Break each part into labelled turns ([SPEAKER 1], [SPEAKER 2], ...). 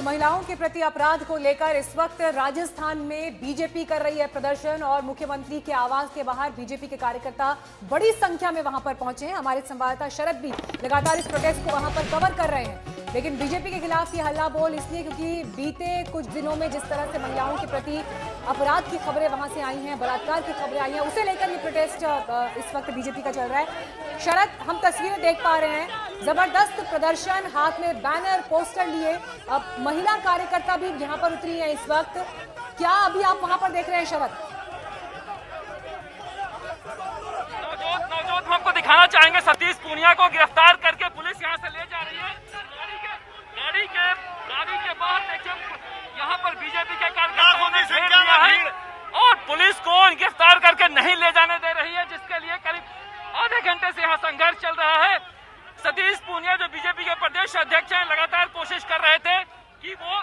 [SPEAKER 1] महिलाओं के प्रति अपराध को लेकर इस वक्त राजस्थान में बीजेपी कर रही है प्रदर्शन और मुख्यमंत्री के आवास के बाहर बीजेपी के कार्यकर्ता बड़ी संख्या में वहां पर पहुंचे हैं। हमारे संवाददाता शरद भी लगातार इस प्रोटेस्ट को वहां पर कवर कर रहे हैं। लेकिन बीजेपी के खिलाफ ये हल्ला बोल इसलिए क्योंकि बीते कुछ दिनों में जिस तरह से महिलाओं के प्रति अपराध की खबरें वहां से आई हैं, बलात्कार की खबरें आई हैं, उसे लेकर ये प्रोटेस्ट इस वक्त बीजेपी का चल रहा है। शरद, हम तस्वीरें देख पा रहे हैं, जबरदस्त प्रदर्शन, हाथ में बैनर पोस्टर लिए अब महिला कार्यकर्ता भी यहाँ पर उतरी है इस वक्त। क्या अभी आप वहां पर देख रहे हैं शरद?
[SPEAKER 2] नवजोत हम आपको दिखाना चाहेंगे सतीश पूनिया को गिरफ्तार करके पुलिस यहाँ से ले जा रही है। गाड़ी के बाहर देखिए, यहाँ पर बीजेपी के कार्यकर्ताओं ने घेर लिया है और पुलिस को गिरफ्तार करके नहीं ले जाने दे रही है, जिसके लिए करीब आधे घंटे से यहाँ संघर्ष चल रहा है। सतीश पूनिया जो बीजेपी के प्रदेश अध्यक्ष हैं, लगातार कोशिश कर रहे थे कि वो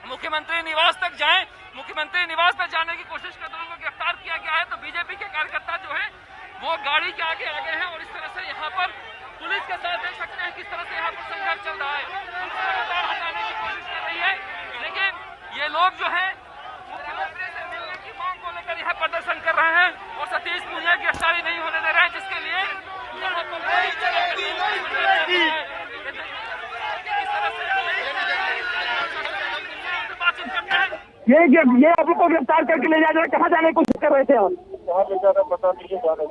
[SPEAKER 2] मुख्यमंत्री निवास तक जाएं। मुख्यमंत्री निवास तक जाने की कोशिश करते उनको गिरफ्तार किया गया है। तो बीजेपी के कार्यकर्ता जो है वो गाड़ी के आगे हैं और इस तरह से यहाँ पर पुलिस के साथ देख सकते हैं किस तरह से यहाँ पर संघर्ष चल रहा है। पुलिस लगातार हटाने की कोशिश कर रही है, लेकिन ये लोग जो है मुख्यमंत्री से मिलने की मांग को लेकर यहाँ प्रदर्शन कर रहे हैं और सतीश पूनिया की गिरफ्तारी नहीं होने दे रहे हैं, जिसके लिए यहाँ पर
[SPEAKER 3] ये अभी को गिरफ्तार करके ले जा रहे, कहाँ जाने की कोशिश कर रहे थे आप?
[SPEAKER 4] कहाँ ले जा रहे पता नहीं जा रहे।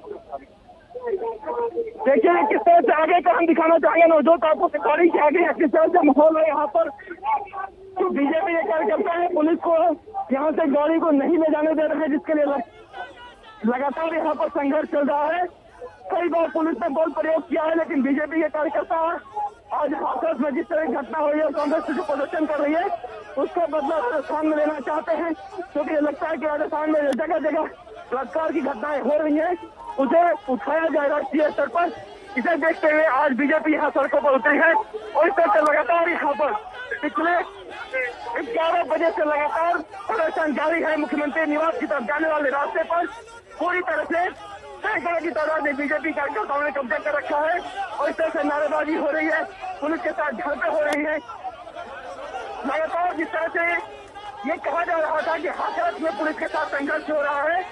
[SPEAKER 3] देखिए किस तरह से आगे का हम दिखाना चाहेंगे नवजोत आपको, गाड़ी के आगे किस तरह से माहौल है यहाँ पर। तो बीजेपी के कार्यकर्ता है, पुलिस को यहाँ से गाड़ी को नहीं ले जाने दे रहे हैं, जिसके लिए लगातार यहाँ पर संघर्ष चल रहा है। कई बार पुलिस ने बल प्रयोग किया है, लेकिन बीजेपी के कार्यकर्ता आज हाथरस में जिस तरह की घटना हुई है, कांग्रेस जो प्रदर्शन कर रही है उसका बदला राजस्थान में लेना चाहते हैं, क्योंकि लगता है कि राजस्थान में जगह जगह बलात्कार की घटनाएं हो रही हैं, उसे उठाया जाए राष्ट्रीय स्तर पर। इसे देखते हुए आज बीजेपी यहाँ सड़कों पर उतरी है और इस तरह से लगातार यहाँ पर पिछले 11 बजे से लगातार प्रदर्शन जारी है। मुख्यमंत्री निवास की तरफ जाने वाले रास्ते पर पूरी तरह से सैकड़ों की तादाद में बीजेपी कार्यकर्ताओं ने कब्जा कर रखा है और इस तरह से नारेबाजी हो रही है, पुलिस के साथ झड़पें हो रही है। लगातार जिस तरह से ये कहा जा रहा था कि हाथरस में पुलिस के साथ संघर्ष हो रहा है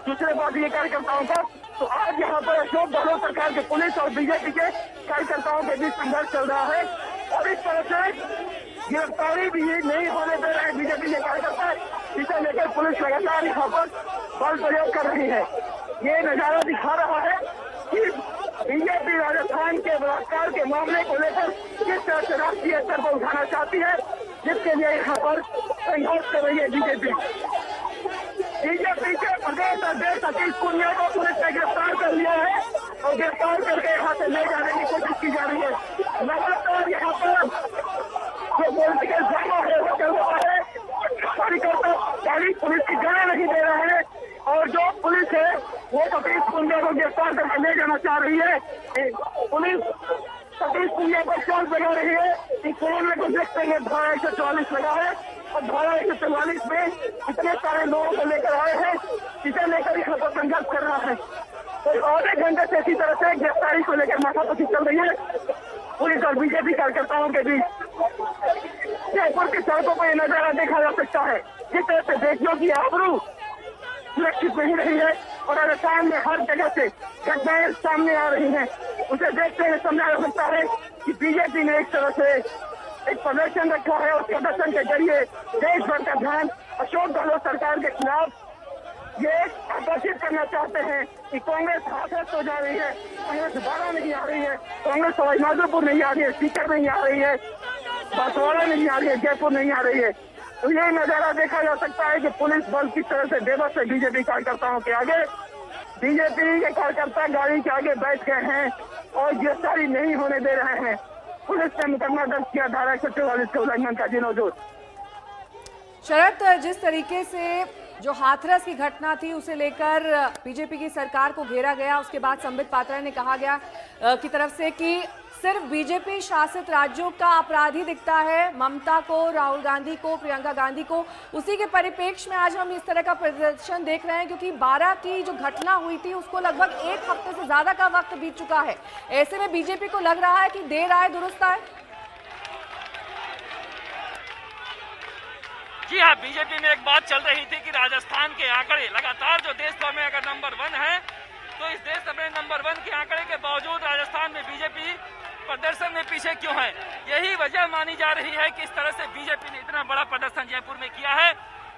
[SPEAKER 3] दूसरे पार्टी के कार्यकर्ताओं का, तो आज यहाँ पर अशोक गहलोत सरकार के पुलिस और बीजेपी के कार्यकर्ताओं के बीच संघर्ष चल रहा है और इस तरह से गिरफ्तारी भी नहीं होने दे रहे हैं बीजेपी के कार्यकर्ता, जिसे लेकर पुलिस लगातार यहाँ पर बल प्रयोग कर रही है। ये नजारा दिखा रहा है कि बीजेपी राजस्थान के बलात्कार के मामले को लेकर किस तरह से राष्ट्रीय स्तर पर उठाना चाहती है, जिसके लिए यहाँ पर संघर्ष कर रही है बीजेपी। बीजेपी के प्रदेश अध्यक्ष सतीश पूनिया को पुलिस ने गिरफ्तार कर लिया है और गिरफ्तार करके यहाँ से ले जाने की कोशिश की जा रही है। लगातार यहाँ पर जो पॉलिटिकल ड्रामा है वो चल रहा है, कार्यकर्ता गाड़ी पुलिस की जाने नहीं दे रहे हैं और जो पुलिस है वो सतीश पूनिया को गिरफ्तार करके ले जाना चाह रही है। पुलिस सतीश पूनिया को चोट लगा रही है कि कोरोना को देखते हुए धारा 144 लगा है और धारा 144 में इतने सारे लोगों को लेकर आए हैं, इसे लेकर यहाँ पर संघर्ष कर रहा है। तो आधे घंटे से इसी तरह से गिरफ्तारी को लेकर माथापच्ची चल रही है पुलिस और बीजेपी कार्यकर्ताओं के बीच। जयपुर की सड़कों पर यह नजारा देखा जा सकता है, जिस तरह से देशों की आबरू सुरक्षित नहीं रही है और राजस्थान में हर जगह से घटनाएं सामने आ रही हैं, उसे देखते हुए समझा जा सकता है कि बीजेपी ने एक तरह से एक प्रदर्शन रखा है और प्रदर्शन के जरिए देश भर का ध्यान अशोक गहलोत सरकार के खिलाफ ये आकर्षित करना चाहते हैं कि कांग्रेस हाथरस हो जा रही है, कांग्रेस बारा नहीं आ रही है, कांग्रेस सवाईमाधोपुर नहीं आ रही है, सीकर नहीं आ रही है, बांसवाड़ा नहीं आ रही है, जयपुर नहीं आ रही है। तो ये नजारा देखा जा सकता है कि पुलिस बल किस तरह से बेबस है बीजेपी कार्यकर्ताओं के आगे। बीजेपी के कार्यकर्ता गाड़ी के आगे बैठ गए हैं और गिरफ्तारी नहीं होने दे रहे हैं। पुलिस ने मुकदमा दर्ज किया धारा 144 के उल्लंघन का। नवजोत
[SPEAKER 1] शरद, जिस तरीके से जो हाथरस की घटना थी उसे लेकर बीजेपी की सरकार को घेरा गया, उसके बाद संबित पात्रा ने कहा गया की तरफ से कि सिर्फ बीजेपी शासित राज्यों का अपराधी दिखता है ममता को, राहुल गांधी को, प्रियंका गांधी को। उसी के परिप्रेक्ष्य में आज हम इस तरह का प्रदर्शन देख रहे हैं, क्योंकि 12 की जो घटना हुई थी उसको लगभग 1 हफ्ते से ज्यादा का वक्त बीत चुका है। ऐसे में बीजेपी को लग रहा है कि देर आए दुरुस्त आए।
[SPEAKER 2] जी हाँ, बीजेपी में एक बात चल रही थी कि राजस्थान के आंकड़े लगातार जो देश भर में अगर नंबर 1 है, तो इस देश में नंबर 1 के आंकड़े के बावजूद राजस्थान में बीजेपी प्रदर्शन में पीछे क्यों है। यही वजह मानी जा रही है कि इस तरह से बीजेपी ने इतना बड़ा प्रदर्शन जयपुर में किया है।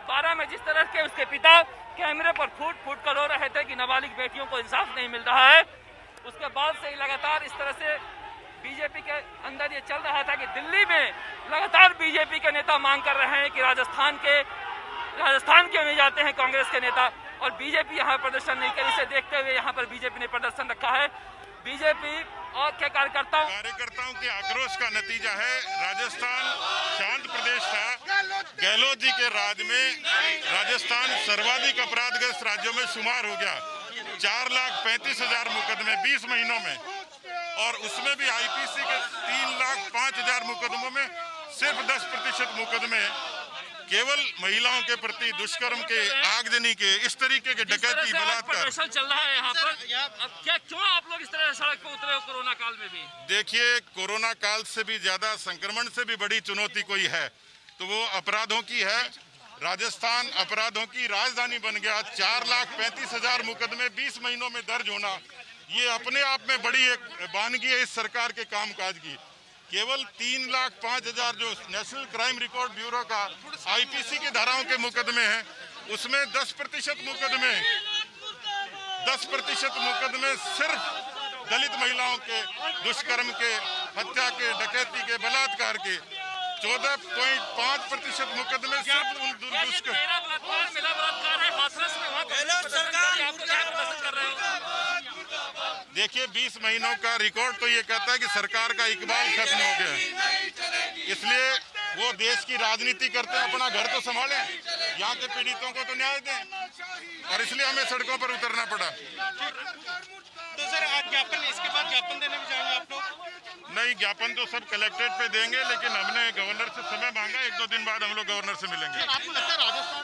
[SPEAKER 2] 12 में जिस तरह के उसके पिता कैमरे पर फूट कर रो रहे थे कि नाबालिग बेटियों को इंसाफ नहीं मिल रहा है, उसके बाद से ही लगातार इस तरह से बीजेपी के अंदर ये चल रहा था कि दिल्ली में लगातार बीजेपी के नेता मांग कर रहे हैं कि राजस्थान क्यों नहीं जाते हैं कांग्रेस के नेता, और बीजेपी यहाँ प्रदर्शन नहीं करी। इसे देखते हुए यहाँ पर बीजेपी ने प्रदर्शन रखा है। बीजेपी और के कार्यकर्ताओं
[SPEAKER 5] के आक्रोश का नतीजा है। राजस्थान शांत प्रदेश था, गहलोत जी के राज में राजस्थान सर्वाधिक अपराधग्रस्त राज्यों में शुमार हो गया। 4,35,000 मुकदमे 20 महीनों में, और उसमें भी आईपीसी के 3,05,000 मुकदमों में सिर्फ 10% मुकदमे केवल महिलाओं के प्रति दुष्कर्म के, आगजनी के, इस तरीके के डकैती, बलात्कार
[SPEAKER 2] चल रहा है यहाँ पर। अब क्या क्यों आप लोग इस तरह सड़क पर उतरे हो कोरोना काल में भी?
[SPEAKER 5] देखिए, कोरोना काल से भी ज्यादा, संक्रमण से भी बड़ी चुनौती कोई है तो वो अपराधों की है। राजस्थान अपराधों की राजधानी बन गया। 4,35,000 मुकदमे 20 महीनों में दर्ज होना, ये अपने आप में बड़ी एक वानगी है इस सरकार के कामकाज की। केवल 3,05,000 जो नेशनल क्राइम रिकॉर्ड ब्यूरो का आईपीसी की धाराओं के मुकदमे हैं, उसमें 10% मुकदमे सिर्फ दलित महिलाओं के दुष्कर्म के, हत्या के, डकैती के, बलात्कार के। 14.5% मुकदमे सिर्फ उन दुष्कर्म। देखिए, 20 महीनों का रिकॉर्ड तो ये कहता है कि सरकार का इकबाल खत्म हो गया, इसलिए वो देश की राजनीति करते हैं। अपना घर तो संभालें, यहाँ के पीड़ितों को तो न्याय दें, और इसलिए हमें सड़कों पर उतरना पड़ा।
[SPEAKER 6] तो सर, आज ज्ञापन, इसके बाद ज्ञापन देने भी जाएंगे आप लोग?
[SPEAKER 5] नहीं, ज्ञापन तो सब कलेक्ट्रेट पे देंगे, लेकिन हमने गवर्नर से समय मांगा। 1-2 दिन बाद हम लोग गवर्नर से मिलेंगे।
[SPEAKER 6] आपको लगता है राजस्थान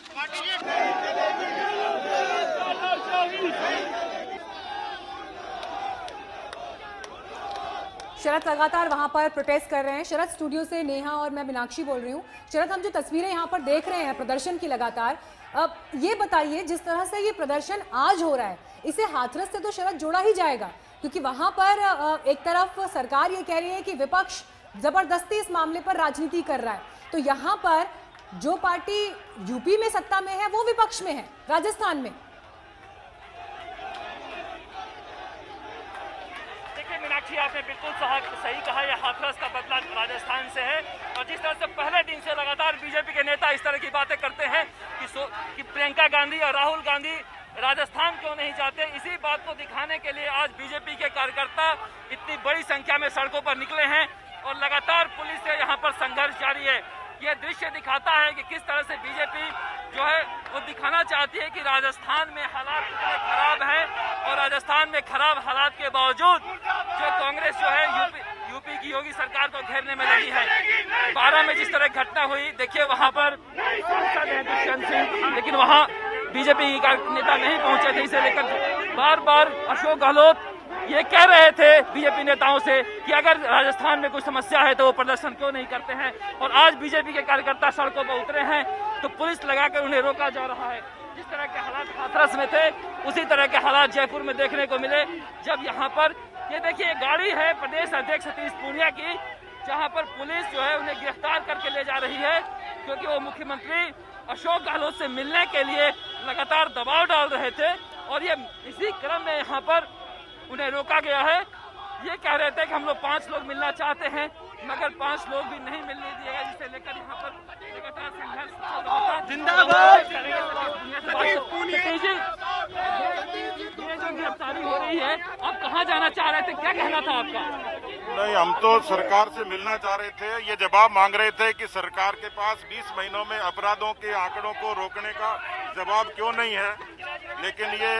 [SPEAKER 1] शरद लगातार वहां पर प्रोटेस्ट कर रहे हैं। शरद, स्टूडियो से नेहा और मैं मीनाक्षी बोल रही हूँ। शरद, हम जो तस्वीरें यहाँ पर देख रहे हैं प्रदर्शन की लगातार, अब ये बताइए, जिस तरह से ये प्रदर्शन आज हो रहा है, इसे हाथरस से तो शरद जोड़ा ही जाएगा, क्योंकि वहां पर एक तरफ सरकार ये कह रही है कि विपक्ष जबरदस्ती इस मामले पर राजनीति कर रहा है, तो यहाँ पर जो पार्टी यूपी में सत्ता में है वो विपक्ष में है राजस्थान में।
[SPEAKER 2] मीनाक्षी, आपने बिल्कुल सही कहा, यह हाथरस का बदला राजस्थान से है। और जिस तरह से पहले दिन से लगातार बीजेपी के नेता इस तरह की बातें करते हैं कि प्रियंका गांधी और राहुल गांधी राजस्थान क्यों नहीं जाते, इसी बात को दिखाने के लिए आज बीजेपी के कार्यकर्ता इतनी बड़ी संख्या में सड़कों पर निकले हैं और लगातार पुलिस से यहाँ पर संघर्ष जारी है। यह दृश्य दिखाता है कि किस तरह से बीजेपी जो है वो दिखाना चाहती है कि राजस्थान में हालात कितने खराब हैं, और राजस्थान में खराब हालात के बावजूद जो कांग्रेस जो है यूपी की योगी सरकार को घेरने में लगी है। 12 में जिस तरह घटना हुई, देखिए वहां पर सांसद हैं दुष्यंत सिंह, लेकिन वहां बीजेपी का नेता नहीं पहुंचे थे। इसे लेकर बार बार अशोक गहलोत ये कह रहे थे बीजेपी नेताओं से कि अगर राजस्थान में कोई समस्या है तो वो प्रदर्शन क्यों नहीं करते हैं, और आज बीजेपी के कार्यकर्ता सड़कों पर उतरे हैं तो पुलिस लगाकर उन्हें रोका जा रहा है। जिस तरह के हालात हाथरस में थे, उसी तरह के हालात जयपुर में देखने को मिले, जब यहाँ पर ये देखिए गाड़ी है प्रदेश अध्यक्ष सतीश पूनिया की, जहाँ पर पुलिस जो है उन्हें गिरफ्तार करके ले जा रही है, क्योंकि वो मुख्यमंत्री अशोक गहलोत से मिलने के लिए लगातार दबाव डाल रहे थे, और ये इसी क्रम में यहाँ पर उन्हें रोका गया है। ये कह रहे थे कि हम लोग 5 लोग मिलना चाहते हैं, मगर 5 लोग भी नहीं मिलने दिए गए, जिसे लेकर यहाँ पर लगातार संघर्ष चल रहा था। जिंदाबाद। ये जो गिरफ्तारी हो रही है, आप कहाँ जाना चाह रहे थे, क्या कहना था आपका?
[SPEAKER 5] नहीं, हम तो सरकार से मिलना चाह रहे थे। ये जवाब मांग रहे थे कि सरकार के पास 20 महीनों में अपराधों के आंकड़ों को रोकने का जवाब क्यों नहीं है, लेकिन ये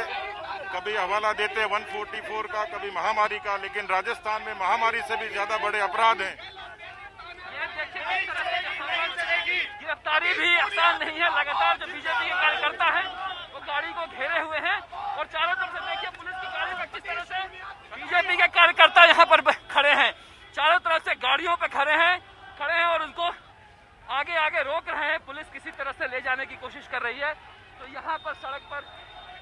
[SPEAKER 5] कभी हवाला देते हैं 144 का, कभी महामारी का, लेकिन राजस्थान में महामारी से भी ज्यादा बड़े अपराध हैं।
[SPEAKER 2] गिरफ्तारी भी आसान नहीं है। लगातार जो बीजेपी के कार्यकर्ता हैं वो गाड़ी को घेरे हुए हैं, और चारों तरफ से देखिए पुलिस की गाड़ी पर किस तरह से बीजेपी के कार्यकर्ता यहाँ पर खड़े हैं, चारों तरफ से गाड़ियों पे खड़े हैं और उनको आगे रोक रहे हैं। पुलिस किसी तरह से ले जाने की कोशिश कर रही है। तो यहाँ पर सड़क पर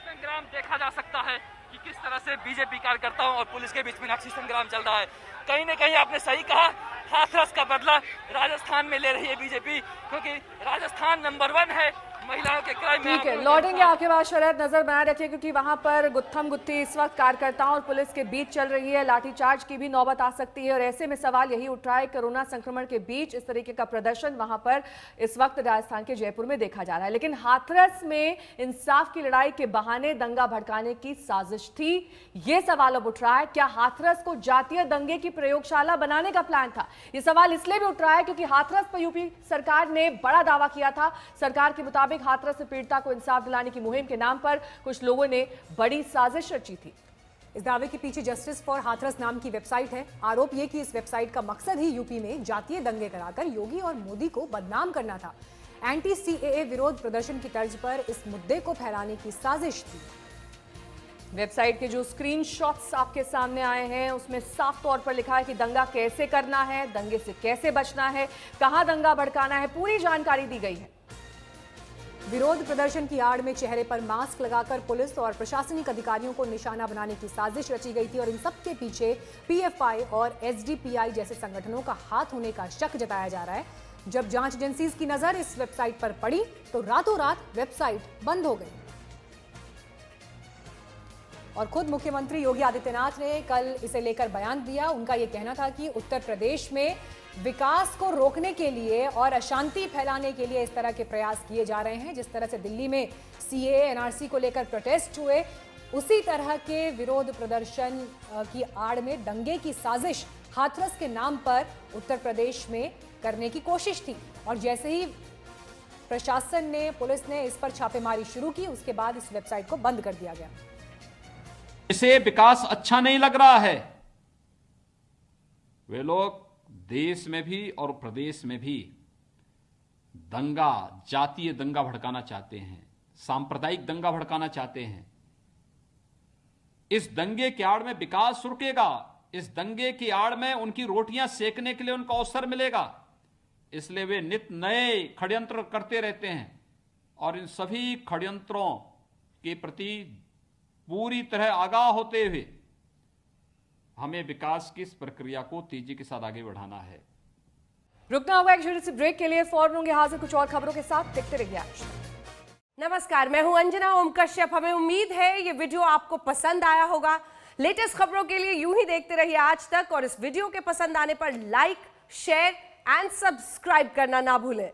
[SPEAKER 2] संग्राम देखा जा सकता है कि किस तरह से बीजेपी कार्यकर्ताओं और पुलिस के बीच मीनाक्षी संग्राम चल रहा है। कहीं न कहीं आपने सही कहा, हाथरस का बदला राजस्थान में ले रही है बीजेपी, क्योंकि राजस्थान नंबर 1 है महिलाओं के क्राइम में।
[SPEAKER 1] ठीक है, लौटेंगे आपके पास शरद, नजर बनाए रखिए क्योंकि वहां पर गुत्थम गुत्थी इस वक्त कार्यकर्ताओं और पुलिस के बीच चल रही है। लाठीचार्ज की भी नौबत आ सकती है और ऐसे में सवाल यही उठ रहा है, कोरोना संक्रमण के बीच इस तरीके का प्रदर्शन वहां पर इस वक्त राजस्थान के जयपुर में देखा जा रहा है, लेकिन हाथरस में इंसाफ की लड़ाई के बहाने दंगा भड़काने की साजिश थी, ये सवाल अब उठ रहा है। क्या हाथरस को जातीय दंगे की प्रयोगशाला बनाने का प्लान था? ये सवाल इसलिए भी उठ रहा है क्योंकि हाथरस पर यूपी सरकार ने बड़ा दावा किया था। सरकार के मुताबिक हाथरस से पीड़िता को इंसाफ दिलाने की मुहिम के नाम पर कुछ लोगों ने बड़ी साजिश रची थी। इस दावे के पीछे जस्टिस फॉर हाथरस नाम की वेबसाइट है। आरोप ये कि इस वेबसाइट का मकसद ही यूपी में जातीय दंगे कराकर योगी और मोदी को बदनाम करना था। एंटी सीएए विरोध प्रदर्शन की तर्ज पर इस मुद्दे को फैलाने की साजिश थी।
[SPEAKER 7] वेबसाइट के जो स्क्रीनशॉट्स आपके सामने आए हैं उसमें साफ तौर पर लिखा है कि दंगा कैसे करना है, दंगे से कैसे बचना है, कहां दंगा भड़काना है, पूरी जानकारी दी गई है।
[SPEAKER 1] विरोध प्रदर्शन की आड़ में चेहरे पर मास्क लगाकर पुलिस और प्रशासनिक अधिकारियों को निशाना बनाने की साजिश रची गई थी और इन सब के पीछे पीएफआई और एसडीपीआई जैसे संगठनों का हाथ होने का शक जताया जा रहा है। जब जांच एजेंसीज की नजर इस वेबसाइट पर पड़ी तो रातों रात वेबसाइट बंद हो गई और खुद मुख्यमंत्री योगी आदित्यनाथ ने कल इसे लेकर बयान दिया। उनका यह कहना था कि उत्तर प्रदेश में विकास को रोकने के लिए और अशांति फैलाने के लिए इस तरह के प्रयास किए जा रहे हैं। जिस तरह से दिल्ली में सीएए एनआरसी को लेकर प्रोटेस्ट हुए, उसी तरह के विरोध प्रदर्शन की आड़ में दंगे की साजिश हाथरस के नाम पर उत्तर प्रदेश में करने की कोशिश थी और जैसे ही प्रशासन ने, पुलिस ने इस पर छापेमारी शुरू की, उसके बाद इस वेबसाइट को बंद कर दिया गया।
[SPEAKER 8] इसे विकास अच्छा नहीं लग रहा है। वे लोग देश में भी और प्रदेश में भी दंगा, जातीय दंगा भड़काना चाहते हैं, सांप्रदायिक दंगा भड़काना चाहते हैं। इस दंगे की आड़ में विकास रुकेगा, इस दंगे की आड़ में उनकी रोटियां सेकने के लिए उनको अवसर मिलेगा, इसलिए वे नित नए षड्यंत्र करते रहते हैं और इन सभी षड्यंत्रों के प्रति पूरी तरह आगाह होते हुए हमें विकास की इस प्रक्रिया को तेजी के साथ आगे बढ़ाना है।
[SPEAKER 7] रुकना होगा एक छोटे से ब्रेक के लिए, फौरन होंगे हाजिर कुछ और खबरों के साथ। देखते रहिए आज।
[SPEAKER 9] नमस्कार, मैं हूं अंजना ओम कश्यप। हमें उम्मीद है ये वीडियो आपको पसंद आया होगा। लेटेस्ट खबरों के लिए यूं ही देखते रहिए आज तक और इस वीडियो के पसंद आने पर लाइक, शेयर एंड सब्सक्राइब करना ना भूलें।